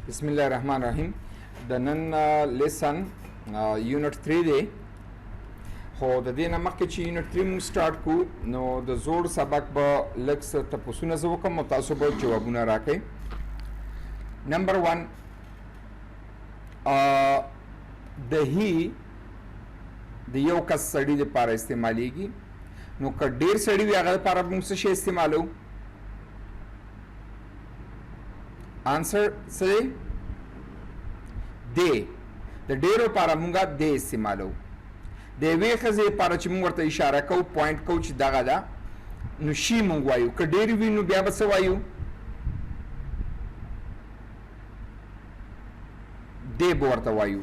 Bismillah Rahman Rahim د نن لیسن یونټ 3 دی خو د دې نه مخکې چې یونټ 3 موږ سٹارټ کو نو د زوړ سبق به لږ څه تپوسونه زه وکړم او تاسو به جوابونه راکړئ. نمبر 1 د هی د یو کس سړي لپاره استعمالیږي نو که ډېر سړي وي هغه لپاره موږ څه شی استعمالو؟ آنسر څه دی؟ د ډېرو لپاره موږ دی استعمالو. د یوې ښځې لپاره چې موږ ورته اشاره کوو پوینټ کوو چې دغه ده نو شي موږ وایو، که ډېر وي نو بیا به څه وایو؟ دی به ورته وایو.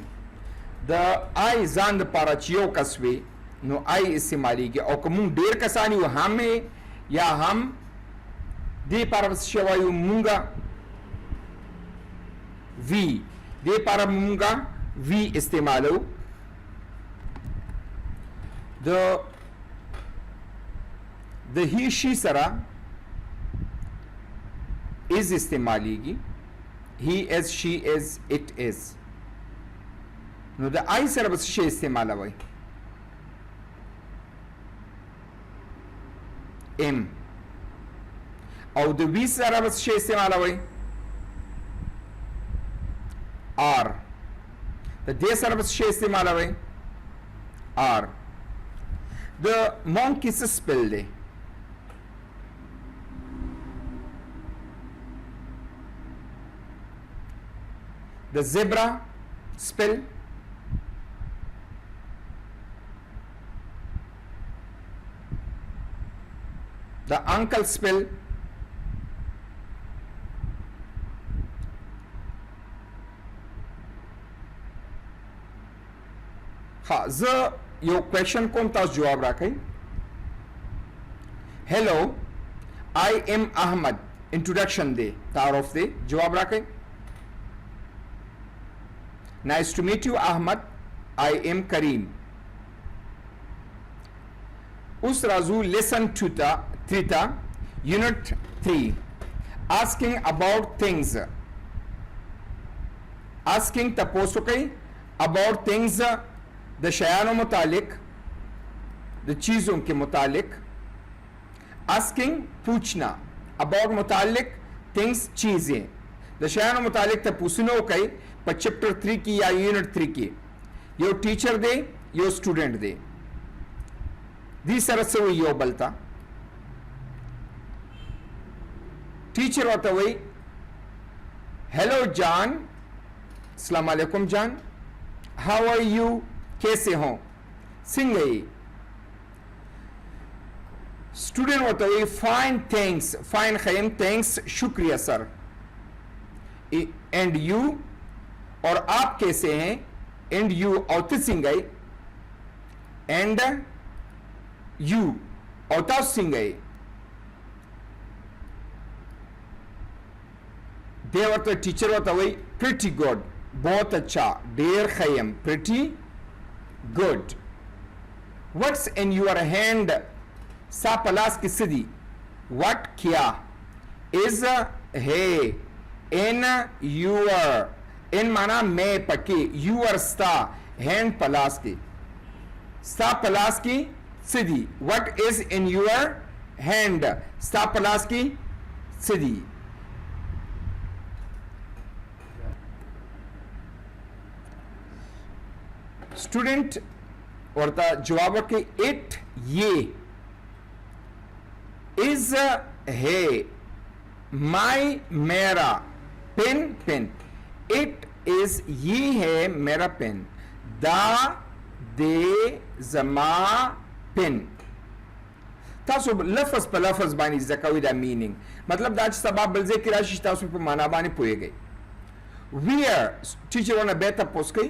د آی ځان لپاره چې یو کس وي نو آی استعمالیږي، او که موږ ډېر کسان یو هم یا هم دې لپاره به څه وایو؟ موږ وی دې لپاره موږ وی استعمالو. د هی شي سره از استعمالیږي، he is she is it is. نو د آی سره به څه شی استعمالوئ؟ ام. او د وی سره به څه شی استعمالوئ؟ آر. د دې سره به څه شی استعمالوئ؟ آر. د مونکي څه سپل دی؟ د زبرا سپل، د انکل سپل، ها زه یو کوېشن کوم تاسو جواب راکړئ. هیلو آی ایم احمد انټروډکشن دی، تعارف دی، جواب راکړئ. Nice to meet you Ahmad. I am Kareem. Us razu lesson 2 ta unit 3 asking about things. Asking taposu kai about things د شیانو متعلق، د چیزوں کے متعلق. asking پوچھنا، about متعلق things چیزیں، د شیانو متعلق تپوسونه کوي په چپټر 3 کې یا یونټ 3 کې. یو ټیچر دی یو سټوډنټ دی، دې سره څه وایي یو بل ته؟ ټیچر ورته وایي هیلو جان، السلام علیکم جان، هاو آر یو، کیسے ہوں، څنګه یې؟ سټوډنټ ورته وایي فاین تھینکس، فاین خیم، تھینکس شکریہ سر. اینڈ یو، اور آپ کیسے ہیں؟ اینڈ یو او ته څنګه یې؟ اینڈ یو او تاسو څنګه یې؟ دی ورته ټیچر ورته وایي پریټي ګډ، بہت اچھا، ډیر ښه یم، پریټي ګډ. وٹس ان یور ہینڈ، ستا په لاس کې څه دي؟ وٹ کیا، از ہے، ان یور، ان معنا میں پکې، یور ستا، ہینڈ په لاس کې، ستا په لاس کې څه دي؟ وٹ از ان یور ہینڈ، ستا په لاس کې څه دي؟ Student ورته جواب ورکړي اٹ یہ، از ہے، مائی میرا، پین پین، اٹ از یہ ہے میرا پین، دا دے زما پین. تاسو لفظ په لفظ باندې زده کوئ دا مینینګ، مطلب دا چې سبا بل ځای کې راشي تاسو په معنا باندې پوهیږئ. ویر ټیچر ونه بیا تپوس کوي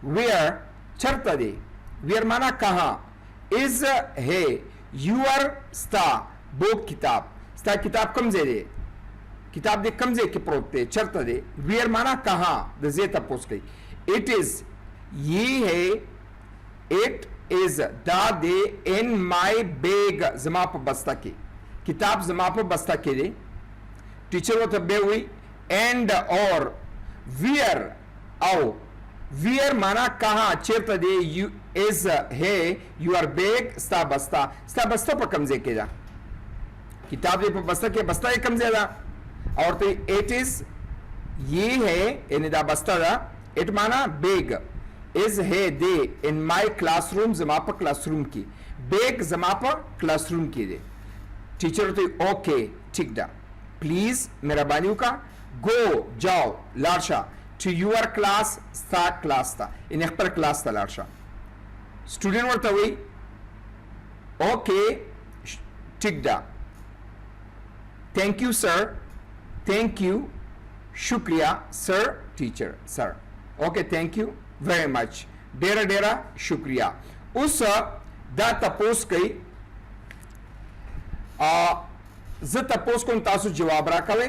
ویر چرته دی، ویر معنا کہاں، از ہے، یور ستا، بوک کتاب، ستا کتاب کم ځای دی، کتاب دې کم ځای کې پروت دی، چرته دی. ویر معنا کہاں، د ځای تپوس کوي. اٹ از یہ ہے، اٹ از دا دے، ان مائی بیگ، زما په بسته کې، کتاب زما په بسته کې دی. ټیچر ورته بیا وایي اینڈ اور wear आओ, wear माना कहा, चेरता दे, you is है your bag स्ता बस्ता पर कमजे के जा, किताब दे पर बस्ता के बस्ता ये कमजे दा, और तो इट इज ये है यानी दा बस्ता दा, इट माना बैग, इज है दे इन माई क्लासरूम जमा पर क्लासरूम की, बैग जमा पर क्लासरूम की दे। टीचर तो ओके ठीक दा, प्लीज मेहरबानी का, गो जाओ लार्शा टू यूर क्लास स्था क्लास था इन अखबर क्लास था लार्शा। स्टूडेंट वर्ता हुई ओके ठीक दा, thank you sir, thank you शुक्रिया sir, teacher sir, okay thank you very much, डेरा डेरा शुक्रिया। उस दा तपोस कई ज तपोस को तासु जवाब राकवे,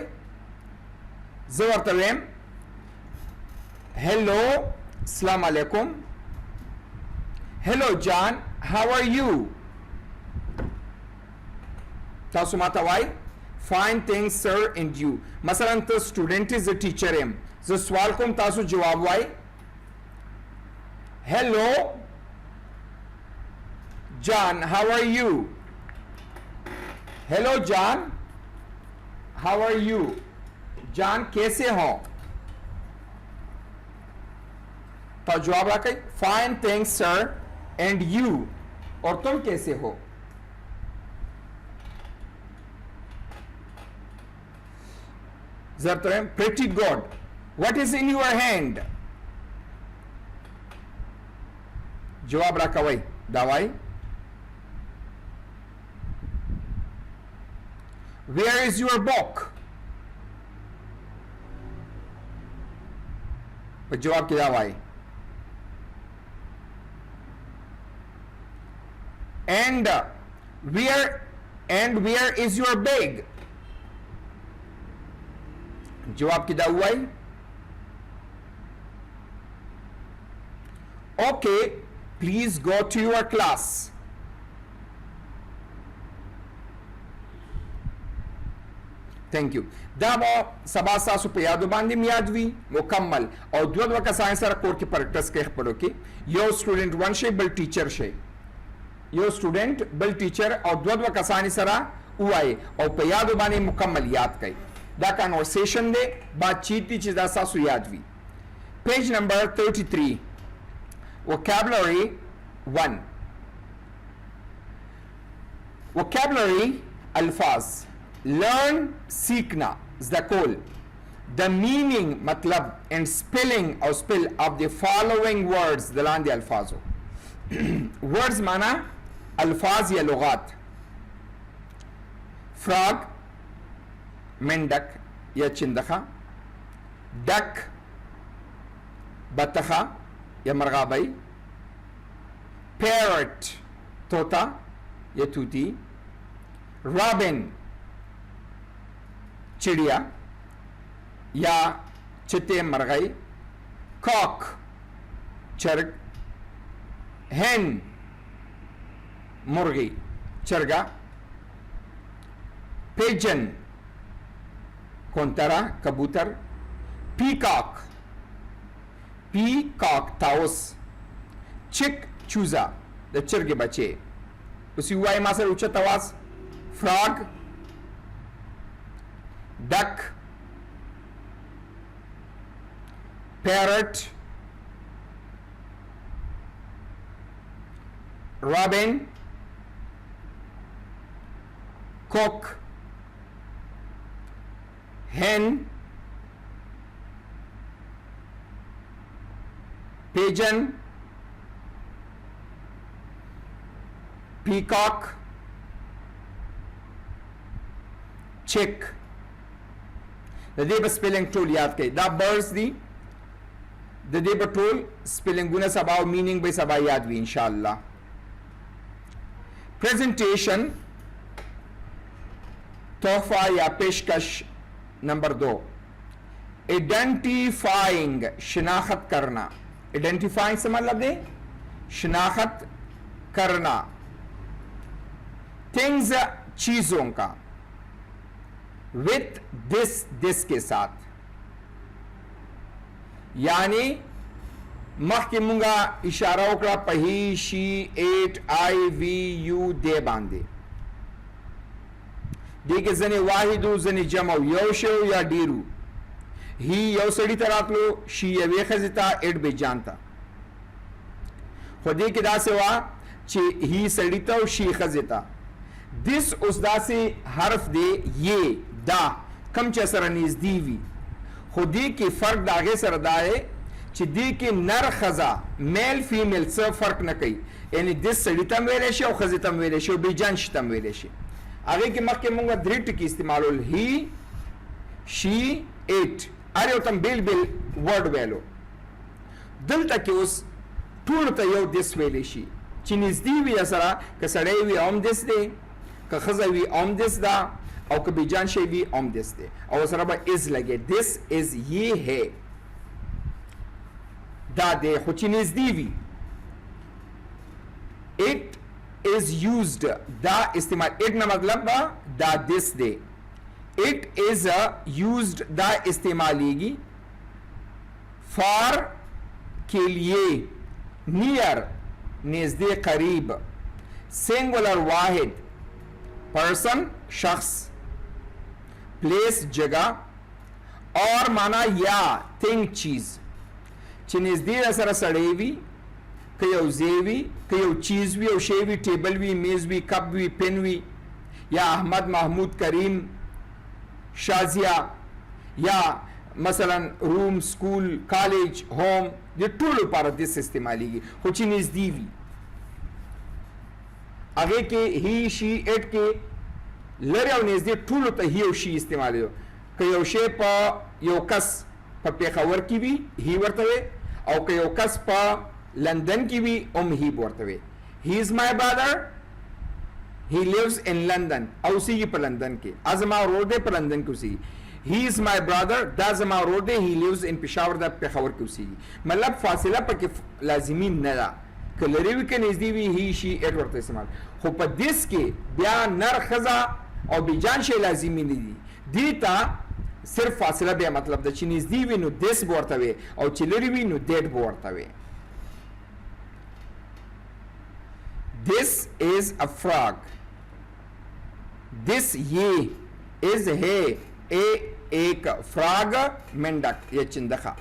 ज वर्तवेम हेलो अस्सलाम वालेकुम, hello John how are you, तासु माता वाई fine things sir and you, मसलन तो student is the teacher am, ज सवाल को तासु जवाब वाई hello John how are you, hello John how are you, John कैसे हो, तो जवाब रहा fine thanks sir and you, और तुम कैसे हो। जरा pretty good, what is in your hand, जवाब रखा वही दवाई, वेयर इज यूर बुक, जवाब की दवाई, and where is your bag, जवाब की दवाई okay please go to your class, thank you. दाबो सबा सासु पे यादो बांधी मियादवी मुकम्मल और द्वद वका साइंस सर कोर की प्रैक्टिस के पढ़ो की यो स्टूडेंट वन शे बल टीचर शे, यो स्टूडेंट बल टीचर और द्वद वका साइंस सरा उआए और पे यादो बांधी मुकम्मल याद कई दा कन्वर्सेशन दे बातचीत की चीज़ सासु यादवी। पेज नंबर 33 vocabulary 1 vocabulary अल्फाज, learn सीखना is the goal, the meaning मतलब and spelling or spell of the following words दलान दे अल्फाजो words माना अल्फाज या लुगात, frog मेंढक या चिंदखा, डक बतखा या मरगाबाई, पैरट तोता या तूती, रॉबिन चिड़िया या चित्ते मरगाई, कॉक चरग, हेन मुर्गी चरगा, पिजन कोंतरा कबूतर, पीकॉक ताउस, चिक चूजा द चिरगे बच्चे, उसी हुआ मासर उच्च तवास, frog duck, parrot, robin, cock, hen, pigeon, peacock, chick. The deba spelling tool याद करें, दा birds the, the deba tool spelling Guna सबाव meaning बे सबाव याद भी इंशाअल्लाह। Presentation तोहफा या पेशकश नंबर 2, आइडेंटिफाइंग शिनाख्त करना, आइडेंटिफाइंग से मतलब दे शिनाख्त करना, थिंग्स चीजों का, विथ दिस के साथ, यानी मखकि मुंगा इशारा वकड़ा पे he she it I we you they बांधे दी के जने वाहिदु जने जमो यौ शो या डीरू ही यौ सड़ी तरातलो शी यवे खजिता इट बे जानता खुदी के दासे वा चे ही सड़ीता और शी खजिता दिस उस दासे हर्फ दे ये दा कम चसर नजदीवी खुदी की फर्क दागे सरदाए दी के नर खजा मेल फीमेल से फर्क न कई यानी दिस सड़ीतम वेलेशे और खजितम वेलेशे और बेजानशतम वेलेशे आगे के मक्के मुंगा दृट की इस्तेमाल ही शी इट अरे तम बिल बिल वर्ड वेलो दिल तक उस टूण तयो दिस वेलेशी चिनिज दी भी असरा क सड़े भी ओम दिस दे क खजा भी ओम दिस दा और क बेजान शे भी ओम दिस दे और असरा बा इज लगे दिस इज ये है दा दे खुचिनिज दीवी इट इज यूज्ड दा इस्तेमाल इट ना मतलब दा this they it is used दा इस्तेमालीगी फॉर के लिए नियर नजदे करीब सिंगुलर वाहिद पर्सन शख्स प्लेस जगह और माना या थिंग चीज चिनिजदी असर सड़ेवी कयो जेवी कयो चीज भी और शेवी टेबल भी मेज भी कप भी पेन भी या अहमद महमूद करीम शाजिया या मसलन रूम स्कूल कॉलेज होम ये टूल पर दिस इस्तेमाली की कुछ नजदीवी आगे के ही शी एट के लरे और नजदे टूल तो ही और शी इस्तेमाल हो कयो शे प यो कस प पेखावर की भी ही वर्तवे और कयो कस प लंदन की भी ही वर्तवे he is my brother he lives in London और उसी की पर लंदन के अजमा रोडे पर लंदन की उसी ही इज माई ब्रदर दा जमा रोडे ही लिव्स इन पेशावर दा पेखावर की उसी मतलब फासिला पर के लाजिमी नदा कलरीवी के नजदीवी ही शी एट वर्त इस्तेमाल हो पर दिस के ब्या नर खजा और बिजान शे लाजिमी नहीं दीता सिर्फ फासिला बे मतलब द नजदीवी नु दिस बोर्तवे और चिलरीवी नु डेट बोर्तवे this is a frog this ये इज है एक फ्रॉग मेंढक या चिंदखा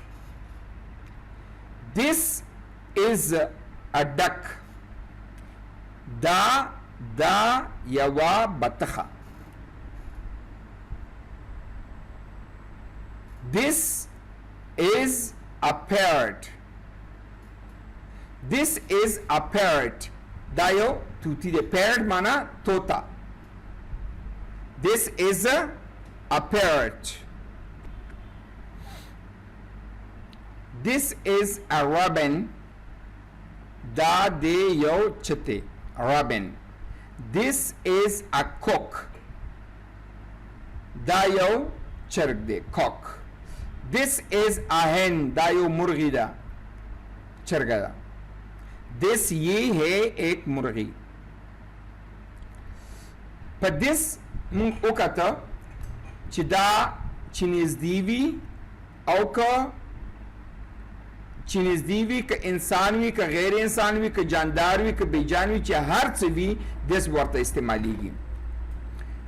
दिस इज अ डक दा यवा बतखा this is a parrot this is a parrot दायो तूती दे पैरट माना तोता this is a parrot. This is a robin. Da de yo chite. Robin. This is a cock. Da yo chirg de cock. This is a hen. Da yo murgi da chirga da. This ye hai ek murgi. But this ukata चिदा चिनिजदीवी और का चिनिजदीवी का इंसानवी का गैर इंसानवी का जानदारवी का बेजानवी चाहे हर से भी दिस वर्त इस्तेमाली की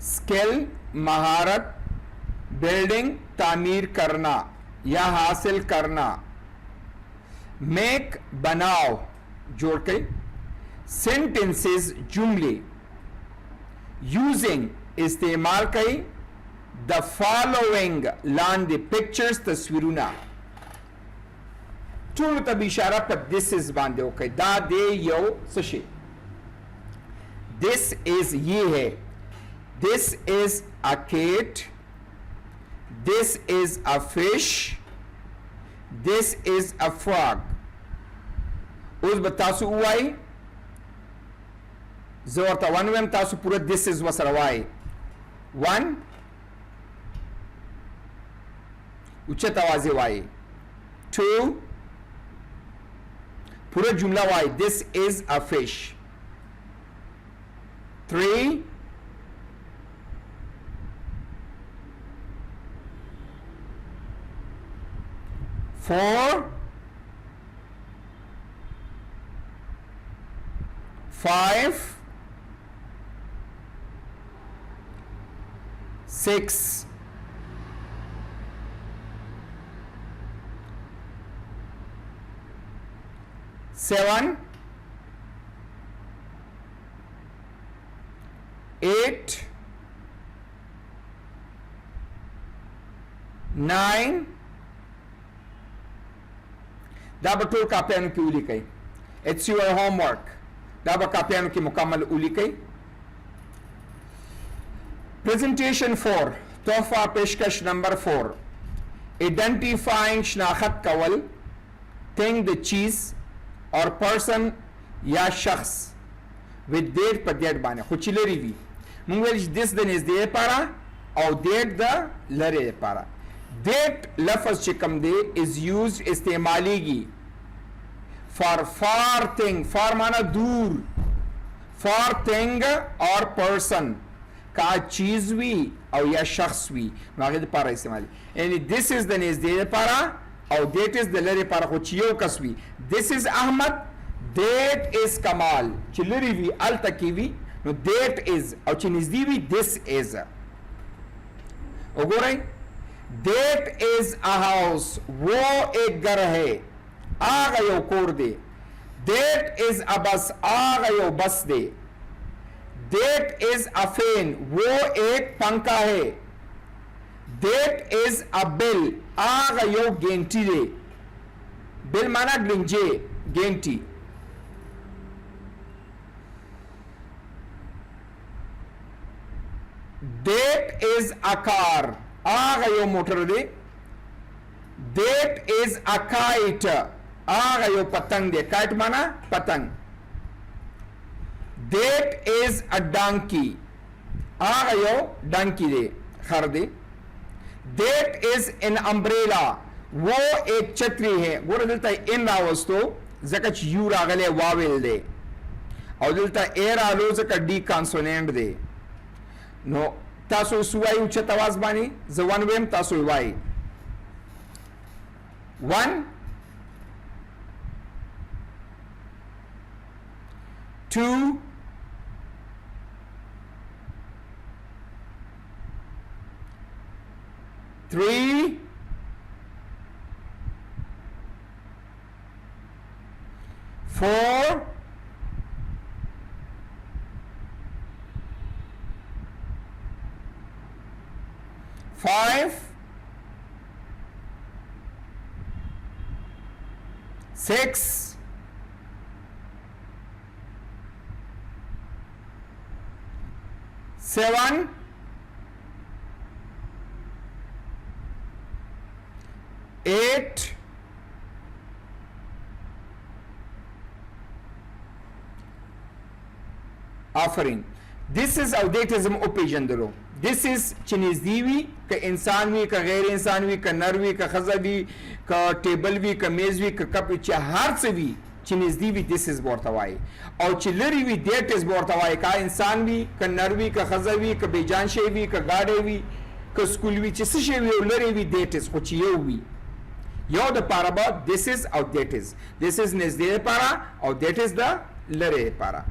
स्किल महारत बिल्डिंग तामीर करना या हासिल करना मेक बनाओ जोड़ के सेंटेंसेस जुमले यूजिंग इस्तेमाल कई The following land the pictures तस्वीरुना चूल तब इशारा पर this is बांधे ओके दा दे यो सशे this is ये है this is a cat this is a fish this is a frog उस बतासु उवाई जोरता वन में तासु पूरा this is वसरवाई one उच्चत आवाज़े वाई टू पूरा जुमला वाई this is a fish three 4 5 6 7 8 9 دا به ټول کاپیانو کې ولیکئ. اټس یور هوم ورک. دا به کاپیانو کې مکمل ولیکئ. پریزنټیشن 4 تحفه پیشکش نمبر 4 آئیڈینٹیفائنگ شناخت کول thing the چیز اور پرسن یا شخص with date په date باندې خو چې لري وي موږ ویل چې this د نږدې لپاره او date د لرې لپاره. date لفظ چې کوم دی is used استعمالیږي for far thing. far معنا دور. far thing or person کا چیز وی او یا شخص وی نو هغه لپاره استعمالي. یعنی this is د نږدې لپاره او date is د لرې لپاره خو چې یو کس وي. this is احمد date is کمال. چې لري وي الته کې وي نو date is او چې نږدې وي this is. وګورئ date is a house वो एक घर है آغا یو کور دی. date is a bus آغا یو بس دی. date is a fan वो एक पंखा है. date is a bill آغا یو گینٹی دی. bill مانا گلنجے گینٹی. date is a car آغا یو موٹر دی. date is a kite آغا یو پتنگ دی. kite مانا پتنگ. date is a donkey آغا یو ڈنکی دی خر دی. date is an umbrella وہ ایک چتری ہے. گورا دلتا ان راوستو زکا چ یو راغلے واویل دی او دلتا اے رالو زکا ڈی کانسونینٹ دی. نو تاسو سوای اوچت आवाज باندې زوان ویم تاسو وای 1 2 3 4 5 6 7 8 آفرین. this is outdatism او پیجندلو. this is چې نږدې وي که انسان وي که غیر انسان وي که نر وي که ښځه وي که ټیبل وي که میز وي که کپ وي چې هر څه وي چې نږدې وي this is ورته وایي. او چې لرې وي that is ورته وایي. که انسان وي که نر وي که ښځه وي که بیجان شی وي که ګاډی وي که سکول وي چې څه شی وي او لرې وي that is. خو چې یو وي یو دپاره به this is او that is. this is نږدې لپاره او that is د لرې لپاره.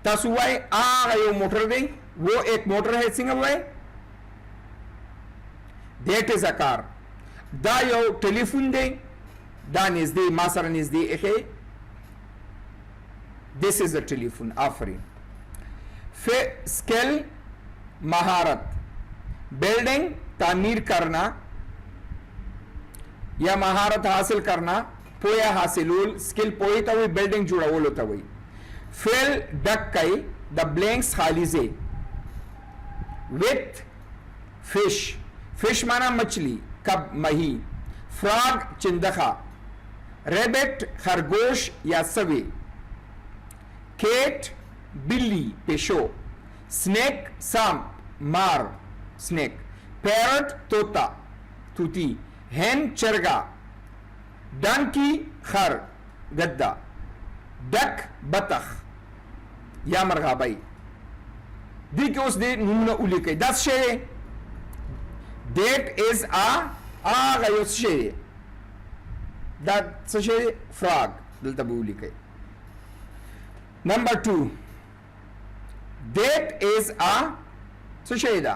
تاسو وای آغا یو موٹر دی وہ ایک موٹر ہے. څنګه وای that is a car. دا یو ټلیفون دی دا نږدې ما سره نږدې ایښی this is a ټلیفون. آفرین. Skill महारत. Building तामीर करना या महारत हासिल करना पोया हासिलुल. Skill पोई ता वही बिल्डिंग जुड़ावल होता वही. फिल डक कई द ब्लैंक्स खाली से. With fish. फिश माना मछली कब मही. फ्रॉग चिंदखा. रेबिट खरगोश या सवे. केट बिल्ली पेशो. स्नेक सांप मार स्नेक. पैरट तोता तूती. हेन चरगा. डंकी खर गद्दा. डक बतख या मरगाबाई. दी के उस दे नूना उली के 10 शे. Date is a هغه یو څه شی دی دا څه شی دی فراګ دلته به ولیکئ نمبر 2 that is a څه شی ده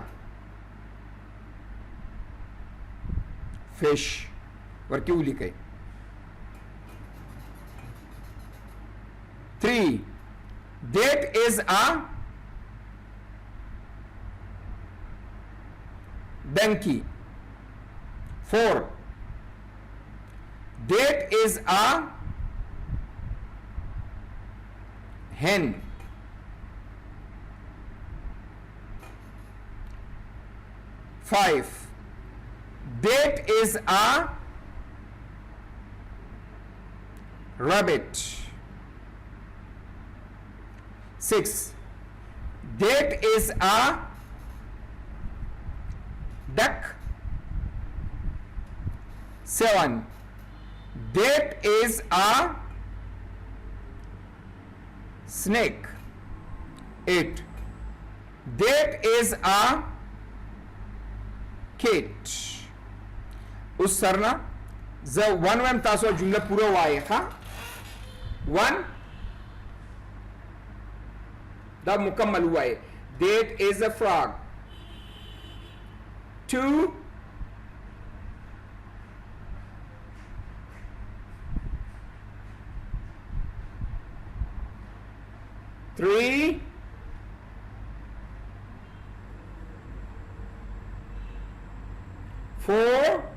fish ورکی ولیکئ 3 that is a donkey 4 that is a hen 5 that is a rabbit 6 that is a duck 7 that is a snake 8 that is a cat उस सरना ज one one तासो जुमला पूरा वाए हा 1 दा मुकम्मल हुआ है that is a frog 2 3 4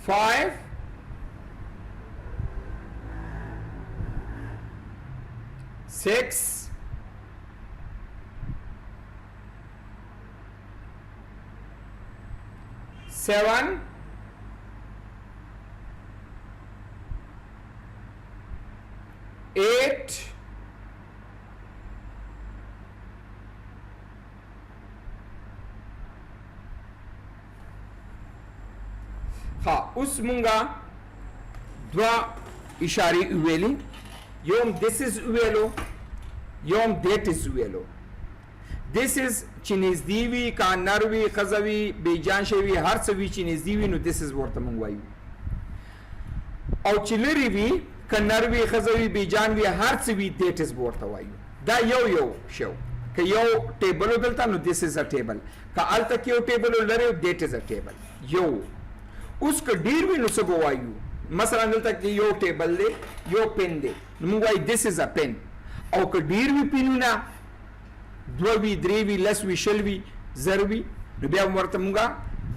5 6 7 8 ها اوس مونږه دوا اشاري ویلي یوم this is ویلو یوم that is ویلو this is چې نږدې وي کا نروي خزوي بیجان شوي هر څه وي چې نږدې وي نو this is ورته مونږ وایو او چې لري وي که نروي خزوي بیجان وي هر څه وي that is ورته وایو دا یو شو که یو ټیبل دلته نو this is a table که الته کې یو ټیبل لري that is a table یو اوس که ډیر وي نو څه به وایو مثلا دلته کې یو ټیبل دی یو پن دی نو موږ وایو this is a pen او که ډیر وي پنونه دوه وي درې وي لس وي شل وي زر وي نو بیا ورته موږ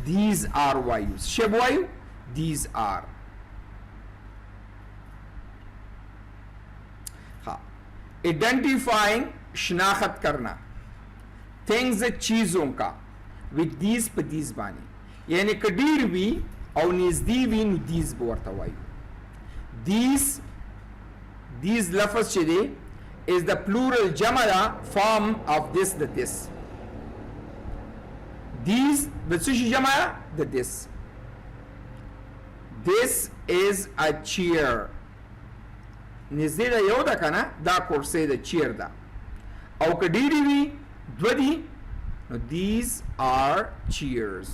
these are وایو څه به وایو these are ها identifying شناخت کرنا things چیزوں کا with these په these باندې یعنی که ډیر وي او نږدې وي نو these به ورته وایو these لفظ چې دی is the plural جمع form of this the this these د څه شي جمع د this is a chair نږدې دا یو ده کنه دا کرسۍ د chair ده او که ډېرې وي دوه دي نو these are chairs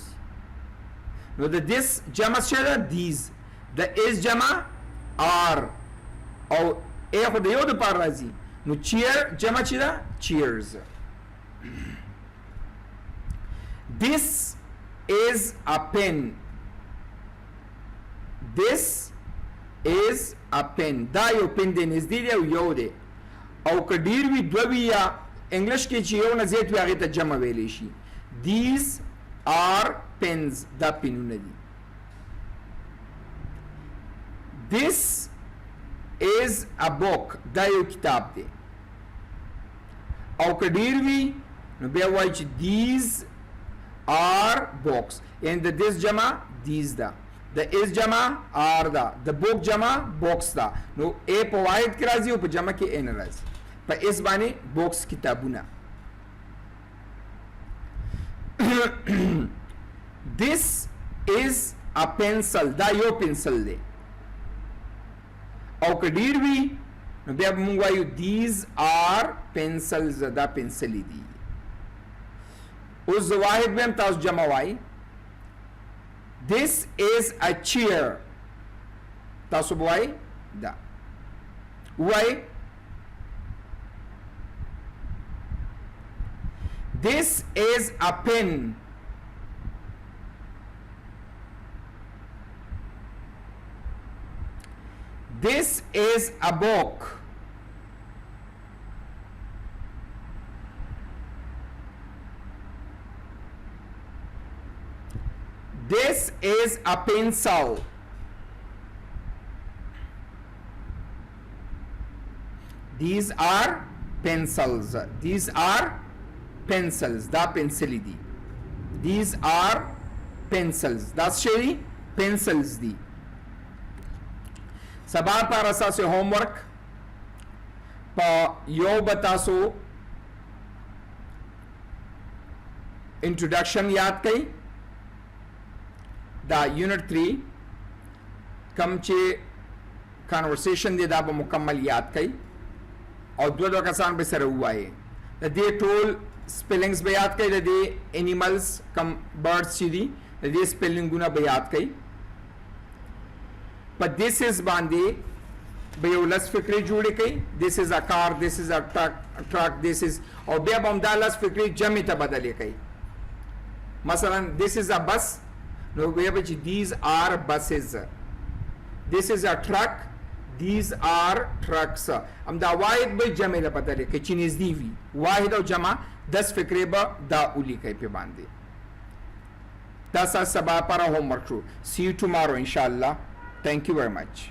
نو د this جمع څه ده these د is جمع are او ای خو د یو دپاره راځي نو chair جمع چې ده cheers this is a pen this is a pen دا یو پن دی نږدې دی او یو دی او که ډېر وي دوه وي یا انګلیش کې چې یو نه زیات وي هغې ته جمع ویلی شي these are pens دا پنونه دي this is a book دا یو کتاب دی او که ډېر وي نو بیا وایي چې these are books یعنی د this جمع these ده د is جمع are ده د book جمع books ده نو a په واحد کې راځي او په جمع کې a نه راځي په is باندې books کتابونه this is a pencil دا یو پنسل دی او که ډېر وي نو بیا به موږ وایو these are pencils دا پنسلې دي. اوس د واحد به هم تاسو جمع وایي. this is a chair تاسو به وایي دا وایي this is a pen this is a book this is a pencil these are pencils these are pencils دا پنسلی دي these are pencils دا شي pencils دي. سبا پر اساس هوم ورک په یو بتاسو انټروډکشن یاد کړئ دا یونٹ 3 کم چې کانورسیشن دی دا به مکمل یاد کړئ او دوه کسان به سره وایي د دې ټول سپیلنګز به یاد کړئ د دې انیملز کم برډز چې دي د دې سپیلنګونه به یاد کړئ په دیس از باندې به یو لس فکرې جوړې کړئ دیس از ا کار دیس از ا ټرک دیس از او بیا به همدا لس فکرې جمع ته بدلې کړئ مثلا دیس از ا بس نو بیا به چې دیز آر بسز دیس از ا ټرک these are trucks ام دا واحد به جمع له بدلې کې چې نږدې وي واحد او جمع 10 فکرې به دا ولیکئ په باندې دا سبا پر هوم ورک شو see you tomorrow inshallah thank you very much